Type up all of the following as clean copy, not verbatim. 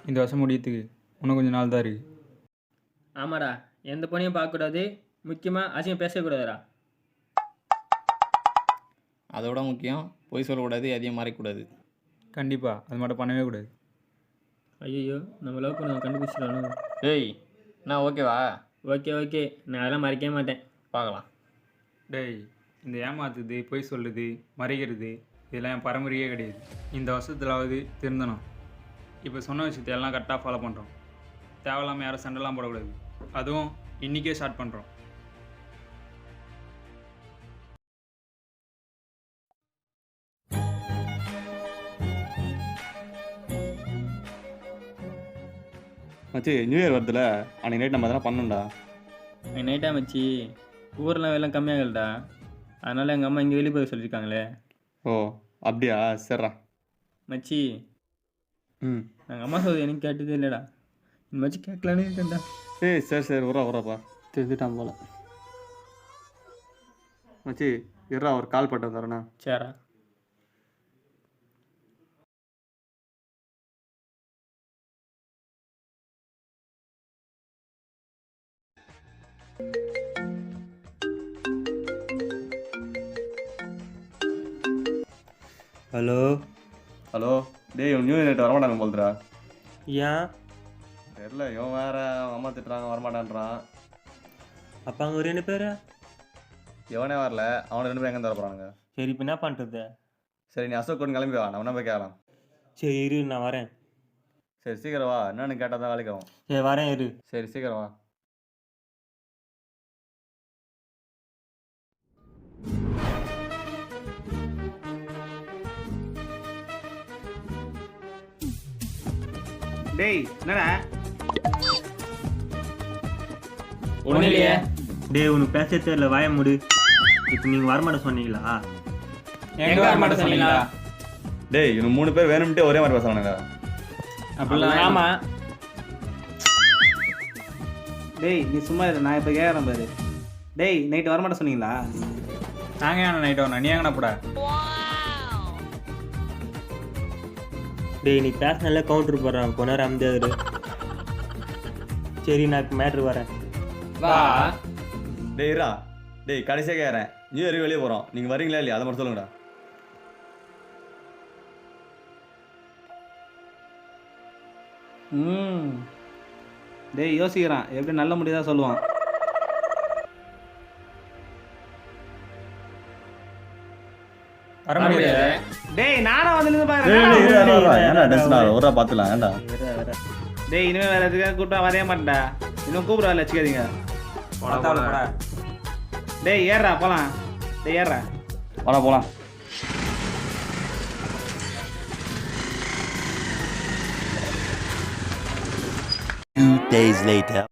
இந்த வருஷம் முடியத்துக்கு இன்னும் கொஞ்சம் நாள் தான் இருக்குது. ஆமாடா, எந்த பொண்ணையும் பார்க்கக்கூடாது, முக்கியமாக அசிங்கம் பேசக்கூடாதுடா. அதோட முக்கியம் பொய் சொல்லக்கூடாது, எதையும் மறைக்கக்கூடாது. கண்டிப்பாக அது மட்டும் பண்ணவே கூடாது. ஐயோ, நம்ம லவ் பண்ண கண்டுபிடிச்சிடணும். ஏய், நான் ஓகேவா? ஓகே, நான் அதெல்லாம் மறைக்கவே மாட்டேன். பார்க்கலாம். டேய், இந்த ஏமாத்துறது, பொய் சொல்கிறது, மறைக்கிறது இதெல்லாம் என் பரம்பரையே கிடையாது. இந்த வருஷத்துலாவது திருந்தணும். இப்போ சொன்ன விஷயத்தை எல்லாம் கரெக்டாக ஃபாலோ பண்ணுறோம். தேவையில்லாமல் யாரும் சண்டைலாம் போடக்கூடாது. அதுவும் இன்றைக்கே ஸ்டார்ட் பண்ணுறோம். மச்சி, நியூ இயர் வருதுல, அன்றைக்கி நைட் நம்ம அதெல்லாம் பண்ணோம்டா. நைட்டாக மச்சி, ஊரெலாம் வெள்ளம் கம்மியாகலடா. அதனால் எங்கள் அம்மா இங்கே வெளியே போய் சொல்லியிருக்காங்களே. ஓ அப்படியா, சரிடா. மச்சி, ம் நாங்கள் அம்மா சொல்றது எனக்கு கேட்டதே இல்லைடா. இந்த மச்சி கேட்கலான்னு இருக்கேன்டா. ஏய் சரி உராப்பா தெரிஞ்சுட்டான் போல. மச்சி இருடா, ஒரு கால் பட்டு வந்துடுறேண்ணா. சரிடா. ஹலோ டேய், நியூ இயர் நைட் வரமாட்டாங்க போல்துடா. ஏன்? தெரில, இவன் வேற அவன் அம்மா திட்டுறாங்க வரமாட்டான்றான். அப்போ அங்கே ஒரு 2 பேர். எவனே வரல, அவனை 2 பேரும் எங்கே தர போகிறானுங்க. சரி, இப்போ என்ன பண்ணுறது? சரி, நீ அசோக் கொண்டு கிளம்பி வா, நான் என்ன போய் கேட்கலாம். சரி இரு, நான் வரேன். சரி சீக்கிரம் வா, என்னன்னு கேட்டால் தான் வேலைக்கு ஆகும். சரி வரேன், இரு. சரி சீக்கிரம் வா. டேய் என்னடா? ஒன்றும் இல்லையே. டேய், உனக்கு பேச தெரியல, வாய மூடு. இப்போ நீங்கள் வரமாட்ட சொன்னீங்களா? எங்கே வர மாட்டேன் சொன்னீங்களா? டேய், இன்னும் 3 பேர் வேணும்ட்டே ஒரே மாதிரி பேசுறானுங்க. அப்படிலாம் ஆமாம். டேய் நீ சும்மா இரு, நான் இப்போ கேட்குறேன் பாரு. டேய் நைட்டு வரமாட்டேன் சொன்னீங்களா? நாங்கள் ஏன் நைட் வரணும், நீ எங்கண்ணா போட? டேய், நீ பேச நல்லா கவுண்டர் போடுறான், கொஞ்ச நேரம் அமைதியாரு. சரி, நான் இப்போ மேட்ரு வரேன். வா. டேய் இருடா, டேய் கடைசியாக கேட்குறேன், நியூ இயருக்கு வெளியே போகிறோம், நீங்கள் வரீங்களா இல்லையா அதை மட்டும் சொல்லுங்கடா. டேய் யோசிக்கிறான், எப்படி நல்ல முடியுதா சொல்லுவான். வர முடியாது. டேய் நானும் வந்து நின்று ஏன்டா டென்ஷன் ஆகும், ஒரு பார்த்துலாம் ஏன்டா. டேய் இனிமேல் வேறு எதுக்காக கூப்பிட்டா வரைய மாட்டேன்டா. இன்னும் கூப்பிடுவாள் வச்சுக்காதீங்க. போடா. டேய் ஏறா போகலாம். டேய் ஏறா வாடா போகலாம். Days later.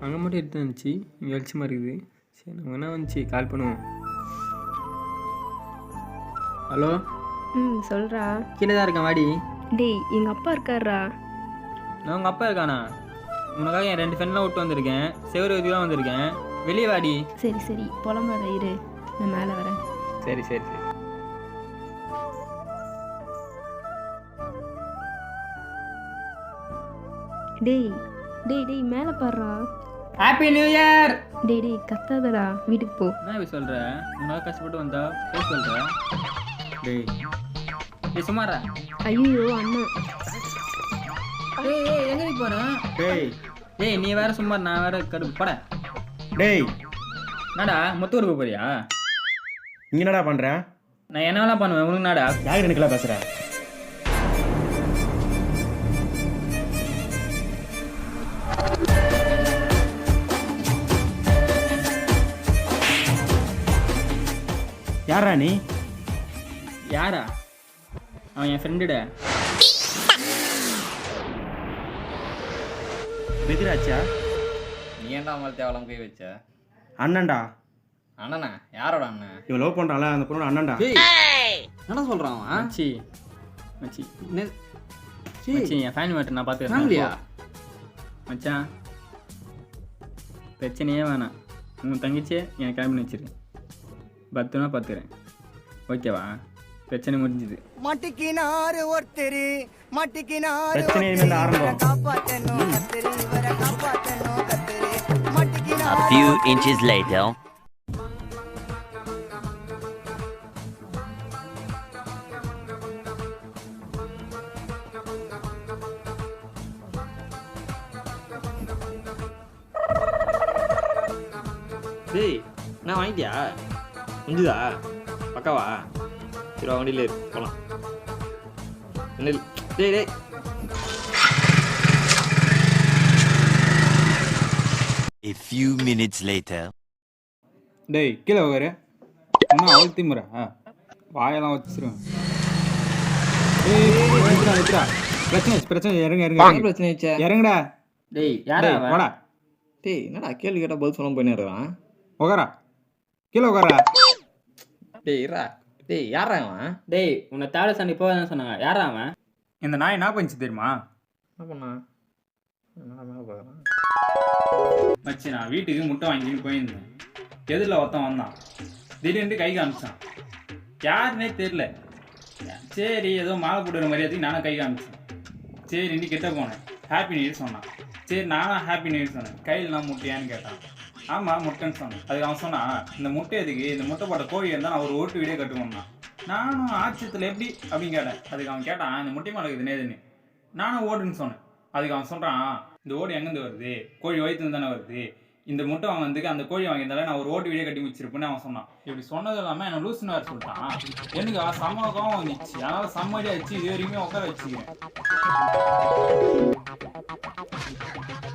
அங்கே மட்டும் எடுத்து வந்துச்சு, இங்கே வெளிச்சமாக இருக்குது. சரி, நம்ம என்ன வந்துச்சு, கால் பண்ணுவோம். ஹலோ, சொல்கிறா. கீழே தான் இருக்கேன், வாடி. டேய் எங்கள் அப்பா இருக்காரா? நான் உங்கள் அப்பா இருக்கானா? உனக்காக என் 2 ஃப்ரெண்ட்லாம் விட்டு வந்திருக்கேன், செவரு தான் வந்திருக்கேன், வெளியே வாடி. சரி புலம்பாத, இரு, நான் மேலே வரேன். சரி. டேய் மேலே பாடுறா. Happy new year. டேய் கத்தாதடா, வீட்டுக்கு போ. என்ன இப்படி சொல்கிற? உனக்காக கஷ்டப்பட்டு வந்தா போய் சொல்கிற? டேய் சும்மாரா. ஐயோ அண்ணா. ஏய் எங்கே நீ போகிறேன்? டேய் நீ வேற சும்மா, நான் வேற கடுப்பு பட. டேய் என்னடா முத்து ஊருக்கு போறியா? இங்கே என்னடா பண்ணுறேன்? நான் என்ன வேணா பண்ணுவேன், உனக்கு நாடா? யார் எனக்குலாம் பேசுகிறேன்? யாரா நீ? யாரா? அவன் என் ஃப்ரெண்டுடா. பெதிராச்சா? நீ ஏன்டா அவன் மேலே தேவலாம் கை வச்ச? அண்ணன்டா. அண்ணனா? யாரோட அண்ணன்? இவன் லவ் பண்ணுறான்ல அந்த பொண்ணோட அண்ணன்டா. என்ன சொல்கிறான் அவன்? மச்சி மச்சி சீ, மச்சி என் ஃபேன் மேட்டர் நான் பார்த்துக்கிறேன். ஃபேமிலியா? மச்சான் பிரச்சனையே வேணாம். உங்கள் தங்கச்சியை எனக்கு கிளம்பி வச்சிரு. பத்திரமா பார்த்துக்கிறேன். ஓகேவா? பிரச்சனை முடிஞ்சுது. மாட்டிக்கினாரு ஒருத்தர் மாட்டிக்கினாரு பிரச்சனை இருந்து ஆரம்பம். காப்பாத்தணும் கத்தரி இவரை காப்பாத்தணும் கத்தரி A மாட்டிக்கினாரு few inches later. டேய் நான் வாங்கிட்டியா? முடிஞ்சுதா? பக்காவா? சரி வா, வண்டியில் போகலாம். டேய் டேய் A few minutes later. டேய் கீழே உட்காரு. இன்னும் அவ்வளோ திமுறா? வாயெல்லாம் வச்சிருவேன். நிறுத்துறா. பிரச்சனை இறங்க என்ன இறங்க பிரச்சனை ஆச்சா? இறங்குடா. டேய் யாரா டேய் அவன்? வாடா டேய் என்னடா கேள்வி கேட்டால் பதில் சொல்லாமல் போயின்னு இருக்கிறான்? உக்காரா. கீழே உட்காரா. டேய் இருடா. டேய் யாரா அவன்? டேய் உன்னை தேட சண்டை போகாதுன்னு சொன்னாங்க. யாரா அவன்? இந்த நாய் என்ன பண்ணிச்சு தெரியுமா? என்ன பண்ணா? என்னடா மேலே பார்க்குறான்? மச்சி நான் வீட்டுக்கு முட்டை வாங்கின்னு போயிருந்தேன். எதிரில் ஒருத்தன் வந்தான். திடீர்னு கை காமிச்சான். யாருன்னே தெரில. சரி ஏதோ மாலை போடுற மரியாதைக்கு நானும் கை காமிச்சேன். சரி இன்னி கிட்ட போனேன். ஹாப்பி நியூ இயர் சொன்னான். சரி நானும் ஹாப்பி நியூ இயர் சொன்னேன். கையில் நான் முட்டையான்னு கேட்டான். ஆமாம் முட்டைன்னு சொன்னேன். அதுக்கு அவன் சொன்னான், இந்த முட்டை எதுக்கு? இந்த முட்டை போட்ட கோழி இருந்தால் நான் ஒரு ஓட்டு வீடியோ கட்டுவோம்னா. நானும் ஆச்சரியத்தில் எப்படி அப்படின்னு கேட்டேன். அதுக்கு அவன் கேட்டான், இந்த முட்டை மேலே இருக்குது நேதுன்னு. நானும் ஓடுன்னு சொன்னேன். அதுக்கு அவன் சொல்கிறான், இந்த ஓடு எங்கேருந்து வருது? கோழி வயிற்றுன்னு தானே வருது. இந்த முட்டை வாங்கினதுக்கு அந்த கோழி வாங்கியிருந்தாலே நான் ஒரு ஓட்டு வீடியோ கட்டி வச்சிருப்பேன்னு அவன் சொன்னான். இப்படி சொன்னது இல்லாமல் என்ன லூசுன்னு வேறு சொல்லிட்டான். எனக்கு சம்மகம் வந்துச்சு. அதனால் சம்மடி ஆச்சு. இது வரைக்குமே உட்கார வச்சுக்கிறேன்.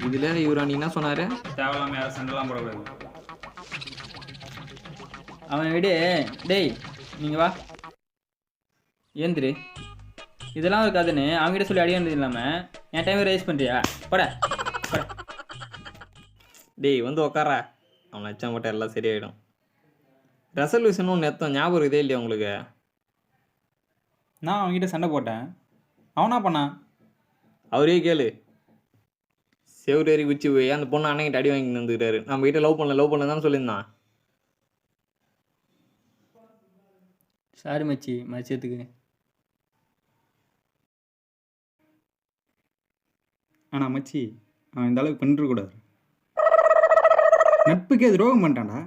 இதில் இவரா நீ என்ன சொன்னார்? தேவையில்லாமல் யாரும் சண்டைலாம் போடக்கூடாது. அவனை விடு. டேய் நீங்கள் வா ஏந்திரு. இதெல்லாம் ஒரு கதைன்னு அவங்ககிட்ட சொல்லி அடியானது இல்லாமல் என் டைம் ரைஸ் பண்ணுறியா? போட போட. டேய் வந்து உக்காரா. அவன் வச்சா மட்டும் எல்லாம் சரியாயிடும். ரெசல்யூஷன் ஒன்று எத்தம் ஞாபகம் இருக்குதே இல்லையா உங்களுக்கு? நான் அவன்கிட்ட சண்டை போட்டேன். அவனா பண்ணான்? அவரே கேளு. செவ்வரேறி குச்சி போய் அந்த பொண்ணு அண்ணங்கிட்ட அடி வாங்கி வந்துக்கிறாரு. நம்ம கிட்ட லவ் பண்ணல தான் சொல்லியிருந்தான். சாரி மச்சி மச்சியத்துக்கு. ஆனால் மச்சி அவன் இந்த அளவுக்கு பண்ணிருக்கூடாது. நட்புக்கே துரோகம் பண்ணிட்டான்டா.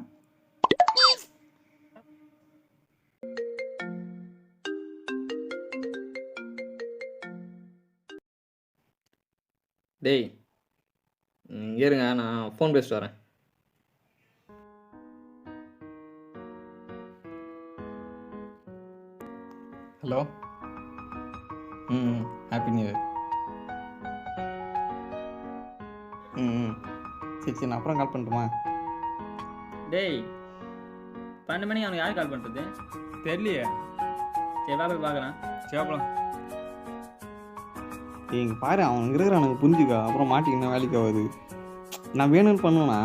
டேய் இங்கே இருங்க, நான் ஃபோன் பேசிட்டு வரேன். ஹலோ. Happy new year. சரி நான் அப்புறம் கால் பண்ணட்டுமா? டேய் 12 மணிக்கு அவனுக்கு யார் கால் பண்ணுறது? தெரியலையே. சரி வா போய் பார்க்கலாம். சேப்பலாம். இங்கே பாரு அவன் இருக்கிறானுங்க புரிஞ்சுக்கா. அப்புறம் மாட்டிக்கினா வேலைக்கு ஆகாது. நான் வேணும்னு பண்ணுவேண்ணா.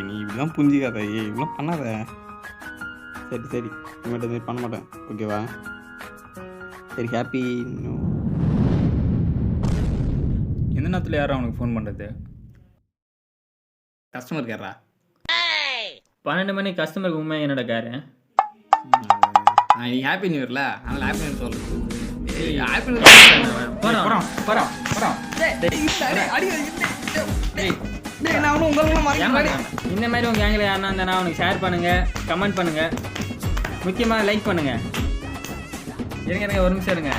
நீ இப்படிலாம் புரிஞ்சிக்காத. இப்படிலாம் பண்ணாத. சரி இனிமேட்டு இது பண்ண மாட்டேன். ஓகேவா? சரி ஹாப்பி. எந்த நேரத்தில் யாரும் அவனுக்கு ஃபோன் பண்ணுறது? கஸ்டமர் கேட்றா. 12 மணிக்கு கஸ்டமருக்கு உண்மை என்னோட காரு. நீ ஹாப்பி நியூ இயர்ல, அதனால ஹாப்பி நியூ இயர் சொல்லு. ஹாப்பி நியூ இந்த மாதிரி உங்கள் கேங்கில் யாருன்னா இருந்தால் அவனுக்கு ஷேர் பண்ணுங்கள், கமெண்ட் பண்ணுங்கள், முக்கியமாக லைக் பண்ணுங்கள். இருங்க ஒரு நிமிஷம் இருங்க.